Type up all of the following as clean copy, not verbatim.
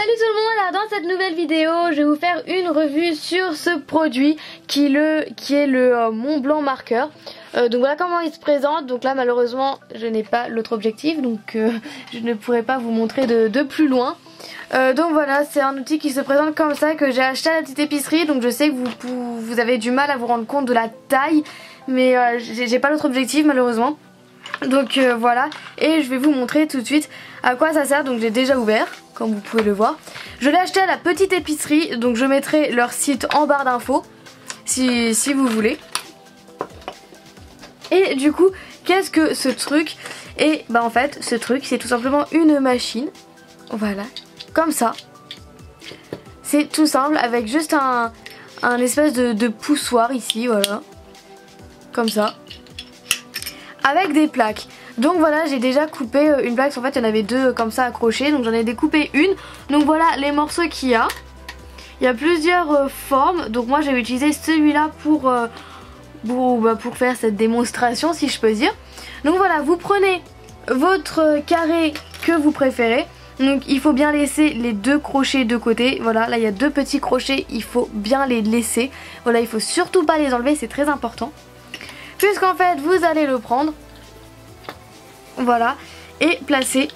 Salut tout le monde, alors dans cette nouvelle vidéo je vais vous faire une revue sur ce produit qui est le Mont Blanc marqueur. Donc voilà comment il se présente. Donc là malheureusement je n'ai pas l'autre objectif, donc je ne pourrai pas vous montrer de plus loin. Donc voilà, c'est un outil qui se présente comme ça, que j'ai acheté à la petite épicerie. Donc je sais que vous avez du mal à vous rendre compte de la taille, mais j'ai pas l'autre objectif malheureusement. Donc voilà, et je vais vous montrer tout de suite à quoi ça sert. Donc j'ai déjà ouvert, comme vous pouvez le voir. Je l'ai acheté à la petite épicerie, donc je mettrai leur site en barre d'infos si vous voulez. Et du coup, qu'est-ce que ce truc? Et bah en fait, ce truc c'est tout simplement une machine, voilà, comme ça. C'est tout simple, avec juste un espèce de poussoir ici, voilà, comme ça, avec des plaques. Donc voilà, j'ai déjà coupé une plaque. En fait il y en avait deux comme ça accrochées, donc j'en ai découpé une. Donc voilà les morceaux qu'il y a. Il y a plusieurs formes, donc moi j'ai utilisé celui-là pour faire cette démonstration si je peux dire. Donc voilà, vous prenez votre carré que vous préférez. Donc il faut bien laisser les deux crochets de côté. Voilà, là il y a deux petits crochets, il faut bien les laisser. Voilà, il faut surtout pas les enlever, c'est très important. Puisqu'en fait vous allez le prendre, voilà, et placer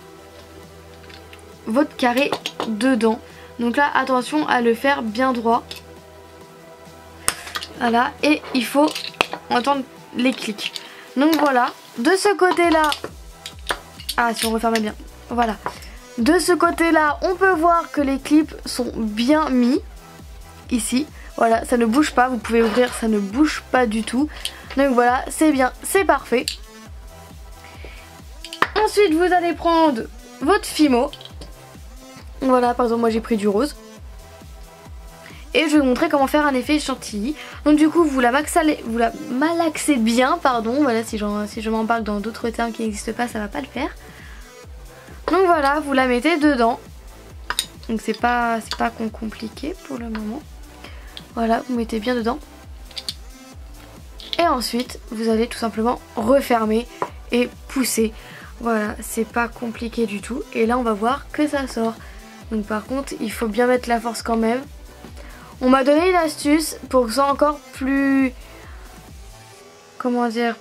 votre carré dedans. Donc là attention à le faire bien droit. Voilà, et il faut entendre les clics. Donc voilà, de ce côté là, ah si on referme bien, voilà, de ce côté là on peut voir que les clips sont bien mis ici. Voilà, ça ne bouge pas, vous pouvez ouvrir, ça ne bouge pas du tout. Donc voilà, c'est bien, c'est parfait. Ensuite vous allez prendre votre Fimo. Voilà, par exemple moi j'ai pris du rose. Et je vais vous montrer comment faire un effet chantilly. Donc du coup vous la malaxez bien, pardon. Voilà, si je m'en parle dans d'autres termes qui n'existent pas, ça va pas le faire. Donc voilà, vous la mettez dedans. Donc c'est pas compliqué pour le moment. Voilà, vous mettez bien dedans. Et ensuite vous allez tout simplement refermer et pousser. Voilà, c'est pas compliqué du tout. Et là on va voir que ça sort. Donc par contre il faut bien mettre la force quand même. On m'a donné une astuce pour que ce soit encore plus, comment dire,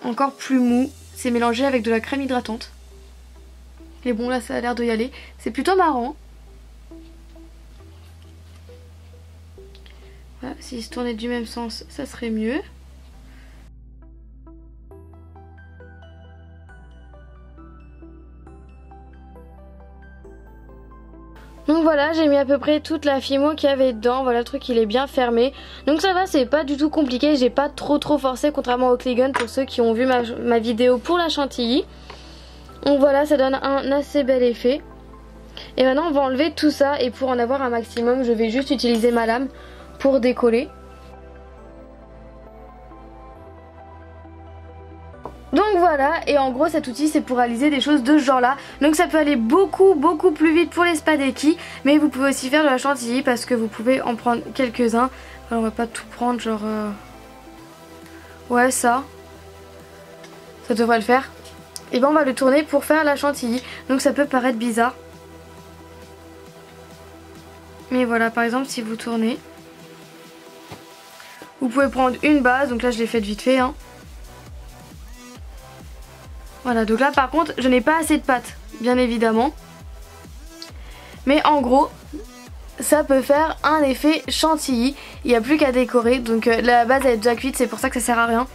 encore plus mou. C'est mélangé avec de la crème hydratante. Et bon là ça a l'air de y aller. C'est plutôt marrant. Voilà, s'il se tournait du même sens ça serait mieux. Donc voilà, j'ai mis à peu près toute la Fimo qu'il y avait dedans. Voilà, le truc il est bien fermé. Donc ça va, c'est pas du tout compliqué. J'ai pas trop forcé, contrairement au Claygun pour ceux qui ont vu ma vidéo pour la chantilly. Donc voilà, ça donne un assez bel effet. Et maintenant on va enlever tout ça. Et pour en avoir un maximum, je vais juste utiliser ma lame pour décoller. Donc voilà, et en gros cet outil c'est pour réaliser des choses de ce genre là. Donc ça peut aller beaucoup plus vite pour les spaghettis. Mais vous pouvez aussi faire de la chantilly parce que vous pouvez en prendre quelques-uns. Alors on va pas tout prendre, genre ouais, ça devrait le faire. Et ben on va le tourner pour faire la chantilly. Donc ça peut paraître bizarre, mais voilà, par exemple si vous tournez, vous pouvez prendre une base. Donc là je l'ai faite vite fait hein. Voilà, donc là par contre je n'ai pas assez de pâte, bien évidemment. Mais en gros, ça peut faire un effet chantilly. Il n'y a plus qu'à décorer. Donc la base elle est déjà cuite, c'est pour ça que ça sert à rien.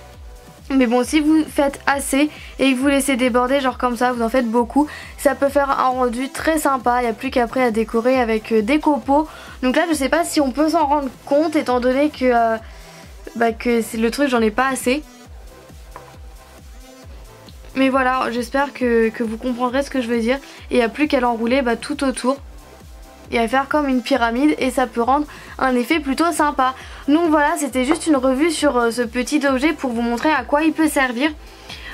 Mais bon, si vous faites assez et que vous laissez déborder genre comme ça, vous en faites beaucoup, ça peut faire un rendu très sympa. Il n'y a plus qu'après à décorer avec des copeaux. Donc là je sais pas si on peut s'en rendre compte étant donné que c'est le truc, j'en ai pas assez. Mais voilà, j'espère que vous comprendrez ce que je veux dire. Et il n'y a plus qu'à l'enrouler tout autour et à faire comme une pyramide, et ça peut rendre un effet plutôt sympa. Donc voilà, c'était juste une revue sur ce petit objet pour vous montrer à quoi il peut servir.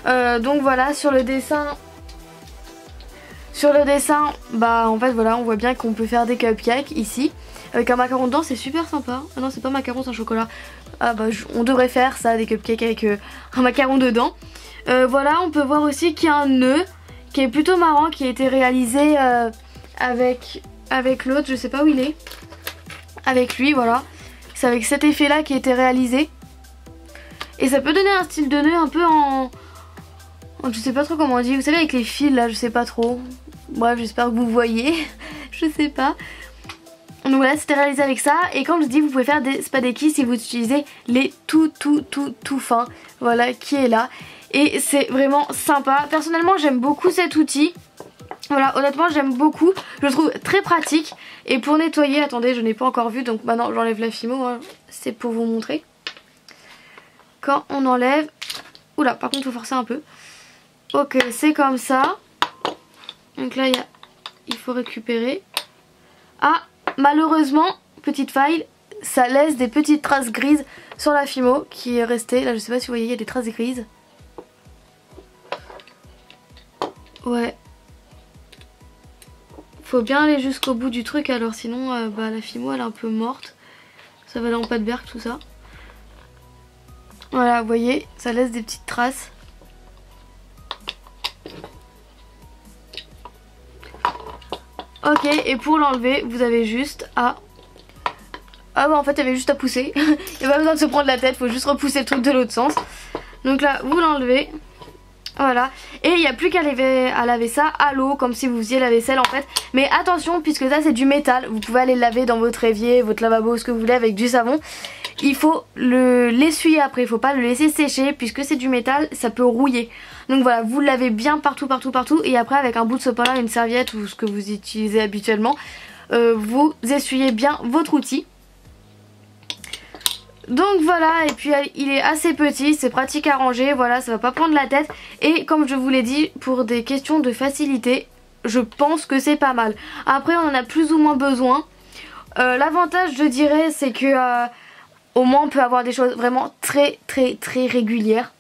Donc voilà, sur le dessin, en fait voilà, on voit bien qu'on peut faire des cupcakes ici avec un macaron dedans, c'est super sympa. Ah non, c'est pas un macaron, c'est un chocolat. Ah bah on devrait faire ça, des cupcakes avec un macaron dedans. Voilà, on peut voir aussi qu'il y a un nœud qui est plutôt marrant, qui a été réalisé avec l'autre, je sais pas où il est. Avec lui, voilà. C'est avec cet effet là qui a été réalisé. Et ça peut donner un style de nœud un peu en je sais pas trop comment on dit. Vous savez avec les fils là, je sais pas trop. Bref, j'espère que vous voyez. Je sais pas. Donc voilà, c'était réalisé avec ça. Et comme je dis, vous pouvez faire des spadeki si vous utilisez les tout fins. Voilà, qui est là. Et c'est vraiment sympa. Personnellement, j'aime beaucoup cet outil. Voilà, honnêtement, j'aime beaucoup. Je le trouve très pratique. Et pour nettoyer, attendez, je n'ai pas encore vu. Donc maintenant, j'enlève la fimo. Hein. C'est pour vous montrer. Quand on enlève... Oula, par contre, il faut forcer un peu. Ok, c'est comme ça. Donc là, il faut récupérer. Ah, malheureusement, petite faille, ça laisse des petites traces grises sur la fimo qui est restée. Là, je sais pas si vous voyez, il y a des traces grises. Ouais. Faut bien aller jusqu'au bout du truc, alors sinon, la fimo, elle est un peu morte. Ça va aller en pâte berk, tout ça. Voilà, vous voyez, ça laisse des petites traces. Ok, et pour l'enlever, vous avez juste à... Ah bah en fait, il y avait juste à pousser. Il n'y a pas besoin de se prendre la tête, faut juste repousser le truc de l'autre sens. Donc là, vous l'enlevez. Voilà. Et il n'y a plus qu'à laver ça à l'eau, comme si vous faisiez la vaisselle en fait. Mais attention, puisque ça c'est du métal, vous pouvez aller le laver dans votre évier, votre lavabo, ce que vous voulez avec du savon. Il faut l'essuyer après, il ne faut pas le laisser sécher, puisque c'est du métal, ça peut rouiller. Donc voilà, vous le lavez bien partout. Et après avec un bout de sopalin, une serviette ou ce que vous utilisez habituellement, vous essuyez bien votre outil. Donc voilà, et puis il est assez petit, c'est pratique à ranger, voilà, ça va pas prendre la tête. Et comme je vous l'ai dit, pour des questions de facilité, je pense que c'est pas mal. Après on en a plus ou moins besoin. L'avantage je dirais c'est que au moins on peut avoir des choses vraiment très régulières.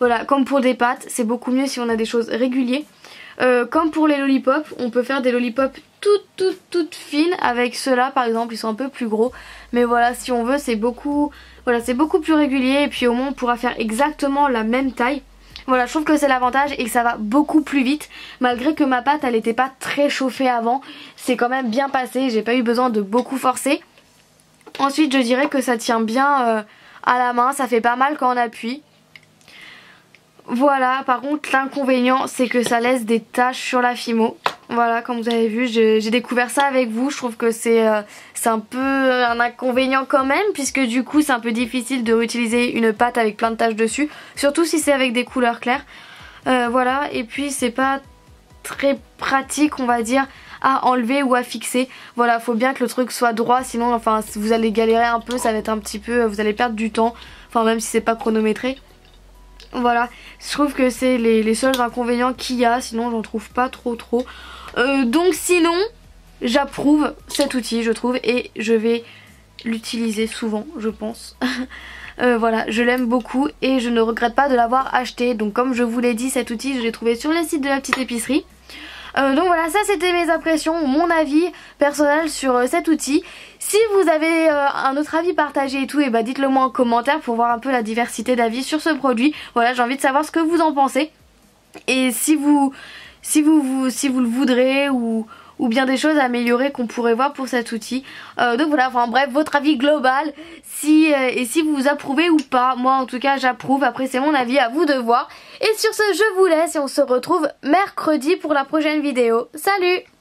Voilà, comme pour des pâtes, c'est beaucoup mieux si on a des choses régulières. Comme pour les lollipops, on peut faire des lollipops toutes fines avec ceux-là par exemple, ils sont un peu plus gros. Mais voilà, si on veut, c'est beaucoup plus régulier et puis au moins on pourra faire exactement la même taille. Voilà, je trouve que c'est l'avantage et que ça va beaucoup plus vite. Malgré que ma pâte, elle n'était pas très chauffée avant, c'est quand même bien passé, j'ai pas eu besoin de beaucoup forcer. Ensuite, je dirais que ça tient bien à la main, ça fait pas mal quand on appuie. Voilà, par contre l'inconvénient c'est que ça laisse des taches sur la fimo. Voilà, comme vous avez vu, j'ai découvert ça avec vous. Je trouve que c'est un peu un inconvénient quand même, puisque du coup c'est un peu difficile de réutiliser une pâte avec plein de taches dessus, surtout si c'est avec des couleurs claires. Voilà, et puis c'est pas très pratique on va dire à enlever ou à fixer. Voilà, faut bien que le truc soit droit, sinon enfin vous allez galérer un peu, ça va être un petit peu, vous allez perdre du temps, enfin même si c'est pas chronométré. Voilà, je trouve que c'est les seuls inconvénients qu'il y a, sinon j'en trouve pas trop. Donc sinon, j'approuve cet outil je trouve et je vais l'utiliser souvent je pense. Voilà, je l'aime beaucoup et je ne regrette pas de l'avoir acheté. Donc comme je vous l'ai dit, cet outil je l'ai trouvé sur le site de la petite épicerie. Donc voilà, ça c'était mes impressions, mon avis personnel sur cet outil. Si vous avez un autre avis partagé et tout, et bah dites-le moi en commentaire pour voir un peu la diversité d'avis sur ce produit. Voilà, j'ai envie de savoir ce que vous en pensez. Et si vous le voudrez ou bien des choses à améliorer qu'on pourrait voir pour cet outil. Donc voilà, enfin bref, votre avis global, et si vous approuvez ou pas. Moi en tout cas j'approuve, après c'est mon avis, à vous de voir. Et sur ce je vous laisse et on se retrouve mercredi pour la prochaine vidéo. Salut!